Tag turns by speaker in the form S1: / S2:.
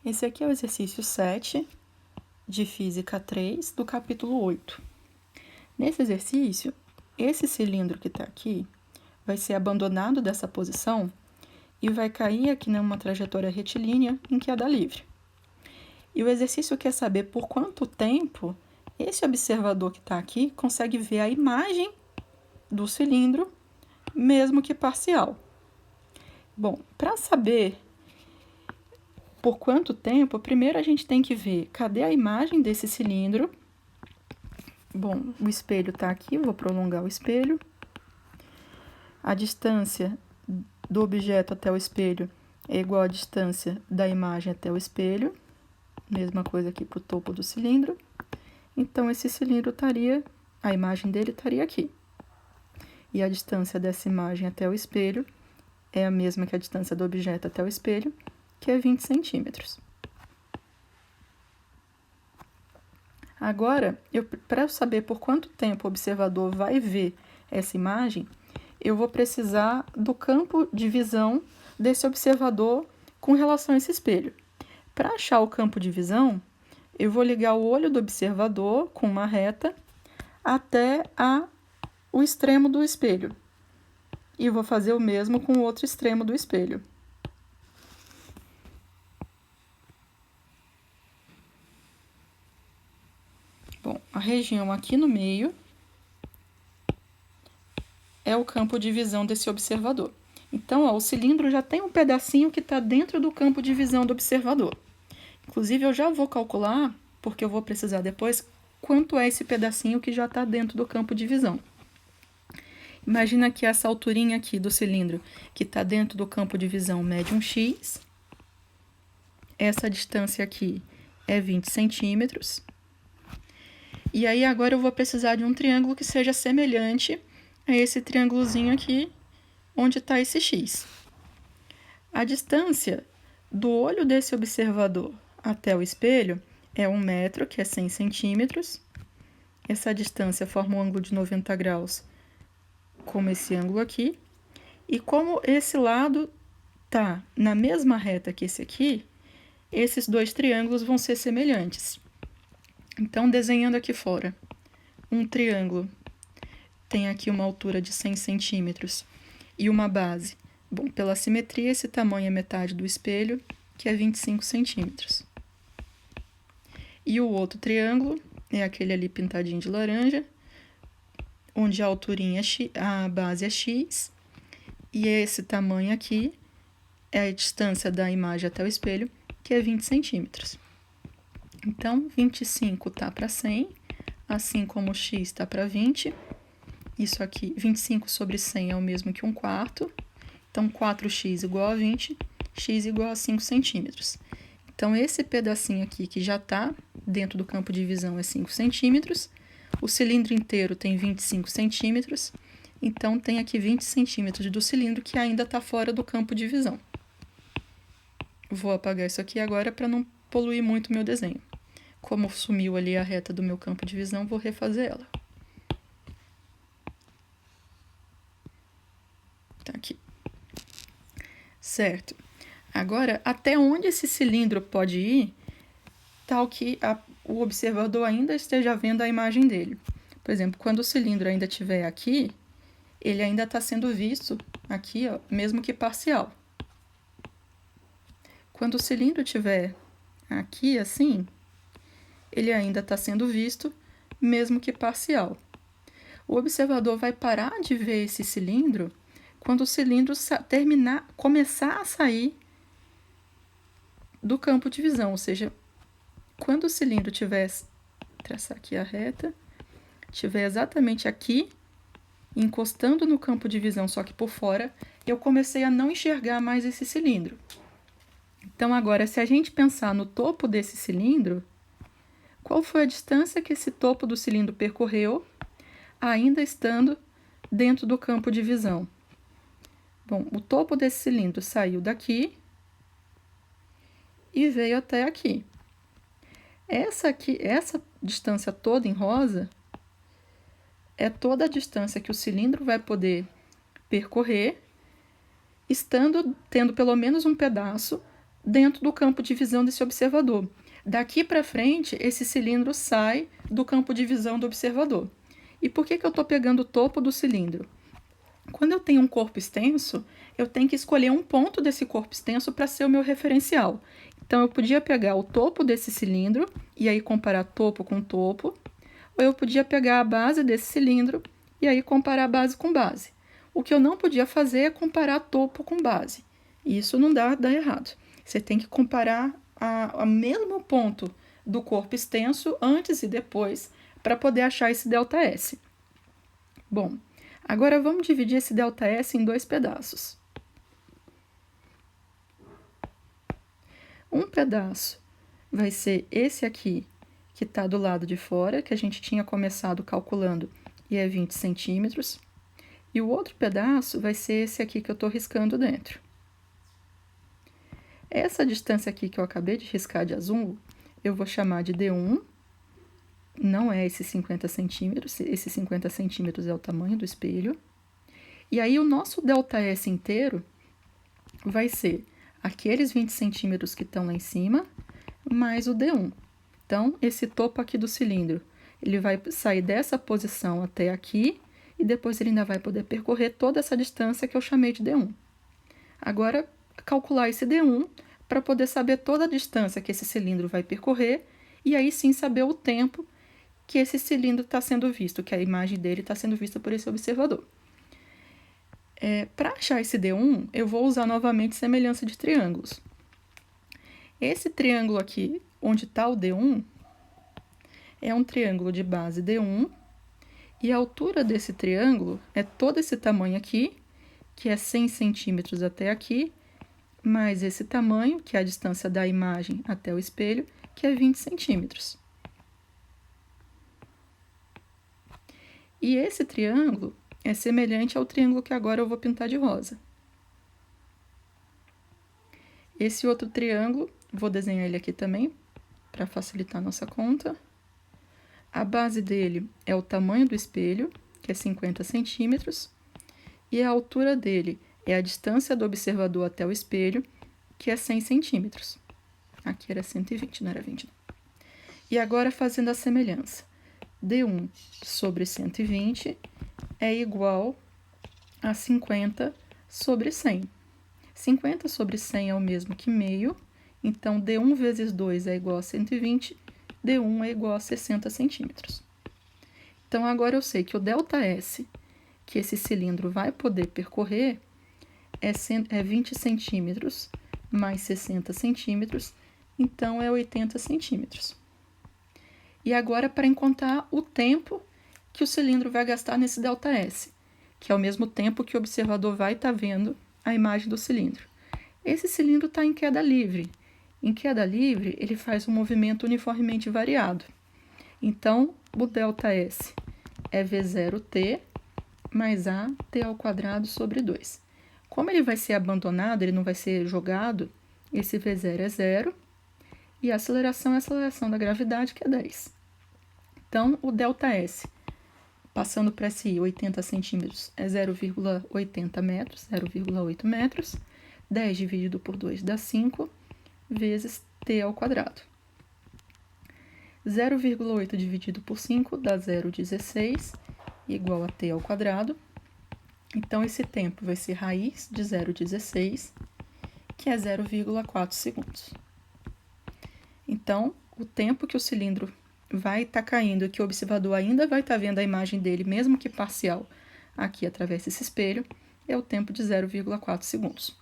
S1: Esse aqui é o exercício 7 de Física 3, do capítulo 8. Nesse exercício, esse cilindro que está aqui vai ser abandonado dessa posição e vai cair aqui numa trajetória retilínea em queda livre. E o exercício quer saber por quanto tempo esse observador que está aqui consegue ver a imagem do cilindro, mesmo que parcial. Bom, para saber por quanto tempo, primeiro a gente tem que ver cadê a imagem desse cilindro. Bom, o espelho está aqui, vou prolongar o espelho. A distância do objeto até o espelho é igual à distância da imagem até o espelho. Mesma coisa aqui para o topo do cilindro. Então, esse cilindro estaria, a imagem dele estaria aqui. E a distância dessa imagem até o espelho é a mesma que a distância do objeto até o espelho, que é 20 centímetros. Agora, para eu saber por quanto tempo o observador vai ver essa imagem, eu vou precisar do campo de visão desse observador com relação a esse espelho. Para achar o campo de visão, eu vou ligar o olho do observador com uma reta até o extremo do espelho. E vou fazer o mesmo com o outro extremo do espelho. Bom, a região aqui no meio é o campo de visão desse observador. Então, ó, o cilindro já tem um pedacinho que está dentro do campo de visão do observador. Inclusive, eu já vou calcular, porque eu vou precisar depois, quanto é esse pedacinho que já está dentro do campo de visão. Imagina que essa alturinha aqui do cilindro, que está dentro do campo de visão, mede um x. Essa distância aqui é 20 centímetros. E aí, agora eu vou precisar de um triângulo que seja semelhante a esse triângulozinho aqui, onde está esse x. A distância do olho desse observador até o espelho é 1 metro, que é 100 centímetros. Essa distância forma um ângulo de 90 graus, como esse ângulo aqui. E como esse lado está na mesma reta que esse aqui, esses dois triângulos vão ser semelhantes. Então, desenhando aqui fora, um triângulo tem aqui uma altura de 100 centímetros e uma base. Bom, pela simetria, esse tamanho é metade do espelho, que é 25 centímetros. E o outro triângulo é aquele ali pintadinho de laranja, onde a alturinha a base é x, e esse tamanho aqui é a distância da imagem até o espelho, que é 20 centímetros. Então, 25 está para 100, assim como o x está para 20. Isso aqui, 25 sobre 100 é o mesmo que 1/4. Então, 4x igual a 20, x igual a 5 centímetros. Então, esse pedacinho aqui que já está dentro do campo de visão é 5 centímetros. O cilindro inteiro tem 25 centímetros. Então, tem aqui 20 centímetros do cilindro que ainda está fora do campo de visão. Vou apagar isso aqui agora para não poluir muito o meu desenho. Como sumiu ali a reta do meu campo de visão, vou refazer ela. Tá aqui. Certo. Agora, até onde esse cilindro pode ir, tal que o observador ainda esteja vendo a imagem dele. Por exemplo, quando o cilindro ainda estiver aqui, ele ainda está sendo visto aqui, ó, mesmo que parcial. Quando o cilindro estiver aqui, assim, ele ainda está sendo visto, mesmo que parcial. O observador vai parar de ver esse cilindro quando o cilindro começar a sair do campo de visão, ou seja, quando o cilindro tiver, traçar aqui a reta, tiver exatamente aqui, encostando no campo de visão, só que por fora, eu comecei a não enxergar mais esse cilindro. Então, agora, se a gente pensar no topo desse cilindro, qual foi a distância que esse topo do cilindro percorreu, ainda estando dentro do campo de visão? Bom, o topo desse cilindro saiu daqui e veio até aqui. Essa distância toda em rosa é toda a distância que o cilindro vai poder percorrer, tendo pelo menos um pedaço dentro do campo de visão desse observador. Daqui para frente, esse cilindro sai do campo de visão do observador. E por que eu estou pegando o topo do cilindro? Quando eu tenho um corpo extenso, eu tenho que escolher um ponto desse corpo extenso para ser o meu referencial. Então, eu podia pegar o topo desse cilindro e aí comparar topo com topo, ou eu podia pegar a base desse cilindro e aí comparar base com base. O que eu não podia fazer é comparar topo com base. Isso não dá errado. Você tem que comparar o mesmo ponto do corpo extenso antes e depois para poder achar esse ΔS. Bom, agora vamos dividir esse ΔS em dois pedaços. Um pedaço vai ser esse aqui, que está do lado de fora, que a gente tinha começado calculando, e é 20 centímetros. E o outro pedaço vai ser esse aqui que eu estou riscando dentro. Essa distância aqui que eu acabei de riscar de azul, eu vou chamar de D1. Não é esses 50 centímetros, esses 50 centímetros é o tamanho do espelho. E aí o nosso ΔS inteiro vai ser aqueles 20 centímetros que estão lá em cima, mais o D1. Então, esse topo aqui do cilindro, ele vai sair dessa posição até aqui, e depois ele ainda vai poder percorrer toda essa distância que eu chamei de D1. Agora, calcular esse D1 para poder saber toda a distância que esse cilindro vai percorrer, e aí sim saber o tempo que esse cilindro está sendo visto, que a imagem dele está sendo vista por esse observador. Para achar esse D1, eu vou usar novamente semelhança de triângulos. Esse triângulo aqui, onde está o D1, é um triângulo de base D1, e a altura desse triângulo é todo esse tamanho aqui, que é 100 centímetros até aqui, mais esse tamanho, que é a distância da imagem até o espelho, que é 20 centímetros. E esse triângulo é semelhante ao triângulo que agora eu vou pintar de rosa. Esse outro triângulo, vou desenhar ele aqui também, para facilitar a nossa conta. A base dele é o tamanho do espelho, que é 50 centímetros, e a altura dele é a distância do observador até o espelho, que é 100 centímetros. Aqui era 120, não era 20. Não. E agora, fazendo a semelhança. D1 sobre 120 é igual a 50 sobre 100. 50 sobre 100 é o mesmo que meio, então D1 vezes 2 é igual a 120, D1 é igual a 60 centímetros. Então, agora eu sei que o ΔS, que esse cilindro vai poder percorrer, é 20 centímetros mais 60 centímetros, então é 80 centímetros. E agora, para encontrar o tempo que o cilindro vai gastar nesse ΔS, que é o mesmo tempo que o observador vai estar vendo a imagem do cilindro. Esse cilindro está em queda livre. Em queda livre, ele faz um movimento uniformemente variado. Então, o ΔS é V0T mais AT ao quadrado sobre 2. Como ele vai ser abandonado, ele não vai ser jogado, esse V0 é 0, e a aceleração é a aceleração da gravidade, que é 10. Então, o ΔS, passando para esse 80 centímetros, é 0,80 metros, 0,8 metros. 10 dividido por 2 dá 5, vezes t ao quadrado. 0,8 dividido por 5 dá 0,16, igual a t ao quadrado. Então, esse tempo vai ser raiz de 0,16, que é 0,4 segundos. Então, o tempo que o cilindro vai estar caindo e que o observador ainda vai estar vendo a imagem dele, mesmo que parcial, aqui através desse espelho, é o tempo de 0,4 segundos.